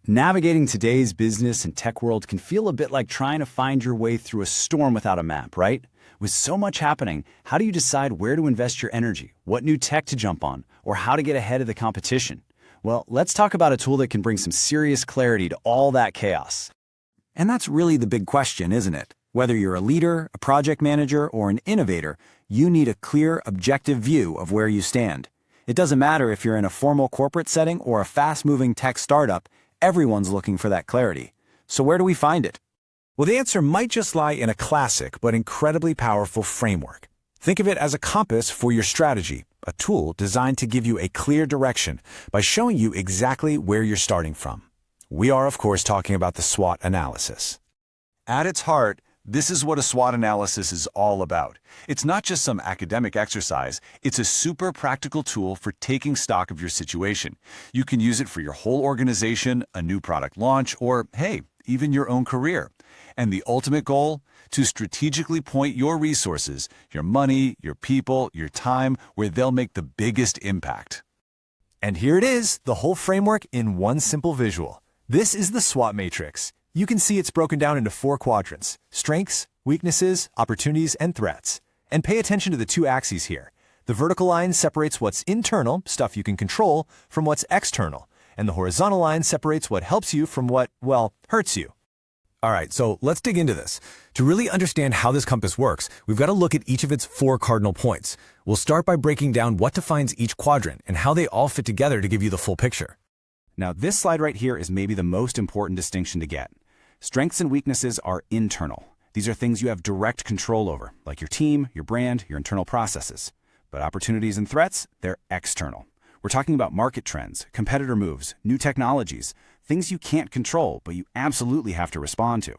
Navigating today's business and tech world can feel a bit like trying to find your way through a storm without a map, right? With so much happening, how do you decide where to invest your energy, what new tech to jump on, or how to get ahead of the competition? Well, let's talk about a tool that can bring some serious clarity to all that chaos. And that's really the big question, isn't it? Whether you're a leader, a project manager, or an innovator, you need a clear, objective view of where you stand. It doesn't matter if you're in a formal corporate setting or a fast-moving tech startup, everyone's looking for that clarity. So where do we find it? Well, the answer might just lie in a classic but incredibly powerful framework. Think of it as a compass for your strategy, a tool designed to give you a clear direction by showing you exactly where you're starting from. We are, of course, talking about the SWOT analysis. At its heart, this is what a SWOT analysis is all about. It's not just some academic exercise, it's a super practical tool for taking stock of your situation. You can use it for your whole organization, a new product launch, or, hey, even your own career. And the ultimate goal? To strategically point your resources, your money, your people, your time, where they'll make the biggest impact. And here it is, the whole framework in one simple visual. This is the SWOT matrix. You can see it's broken down into 4 quadrants: strengths, weaknesses, opportunities, and threats. And pay attention to the 2 axes here. The vertical line separates what's internal, stuff you can control, from what's external. And the horizontal line separates what helps you from what, well, hurts you. All right, so let's dig into this. To really understand how this compass works, we've got to look at each of its 4 cardinal points. We'll start by breaking down what defines each quadrant and how they all fit together to give you the full picture. Now, this slide right here is maybe the most important distinction to get. Strengths and weaknesses are internal. These are things you have direct control over, like your team, your brand, your internal processes. But opportunities and threats, they're external. We're talking about market trends, competitor moves, new technologies, things you can't control, but you absolutely have to respond to.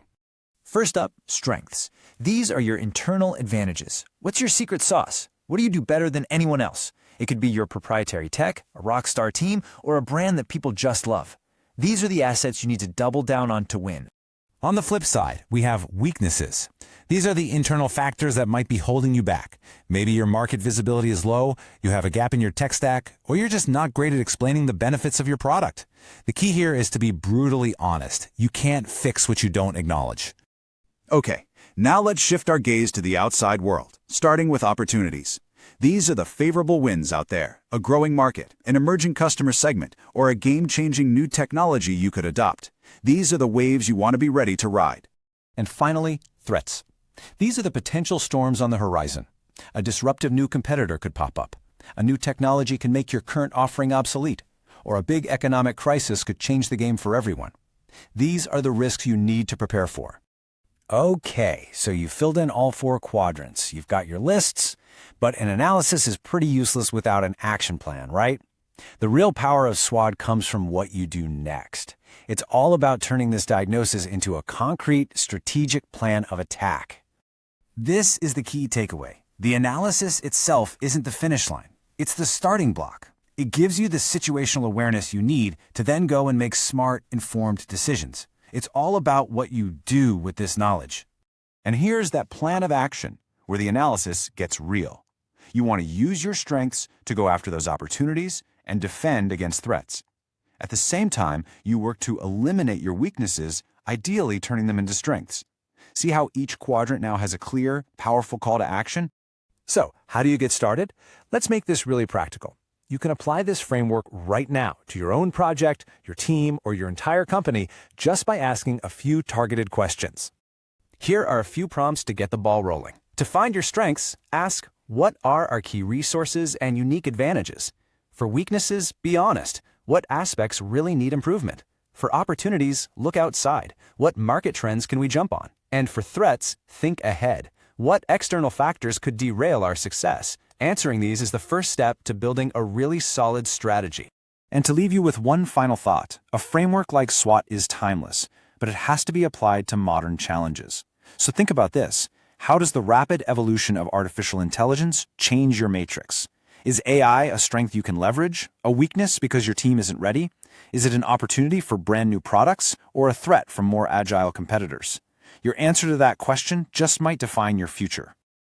First up, strengths. These are your internal advantages. What's your secret sauce? What do you do better than anyone else? It could be your proprietary tech, a rock star team, or a brand that people just love. These are the assets you need to double down on to win. On the flip side, we have weaknesses. These are the internal factors that might be holding you back. Maybe your market visibility is low, you have a gap in your tech stack, or you're just not great at explaining the benefits of your product. The key here is to be brutally honest. You can't fix what you don't acknowledge. Okay, now let's shift our gaze to the outside world, starting with opportunities. These are the favorable winds out there: a growing market, an emerging customer segment, or a game-changing new technology you could adopt. These are the waves you want to be ready to ride. And finally, threats. These are the potential storms on the horizon. A disruptive new competitor could pop up. A new technology can make your current offering obsolete. Or a big economic crisis could change the game for everyone. These are the risks you need to prepare for. Okay, so you've filled in all 4 quadrants. You've got your lists, but an analysis is pretty useless without an action plan, right? The real power of SWOT comes from what you do next. It's all about turning this diagnosis into a concrete, strategic plan of attack. This is the key takeaway. The analysis itself isn't the finish line. It's the starting block. It gives you the situational awareness you need to then go and make smart, informed decisions. It's all about what you do with this knowledge. And here's that plan of action where the analysis gets real. You want to use your strengths to go after those opportunities and defend against threats. At the same time, you work to eliminate your weaknesses, ideally turning them into strengths. See how each quadrant now has a clear, powerful call to action? So, how do you get started? Let's make this really practical. You can apply this framework right now to your own project, your team, or your entire company just by asking a few targeted questions. Here are a few prompts to get the ball rolling. To find your strengths, ask, what are our key resources and unique advantages? For weaknesses, be honest. What aspects really need improvement? For opportunities, look outside. What market trends can we jump on? And for threats, think ahead. What external factors could derail our success? Answering these is the first step to building a really solid strategy. And to leave you with one final thought, a framework like SWOT is timeless, but it has to be applied to modern challenges. So think about this. How does the rapid evolution of artificial intelligence change your matrix? Is AI a strength you can leverage? A weakness because your team isn't ready? Is it an opportunity for brand new products or a threat from more agile competitors? Your answer to that question just might define your future.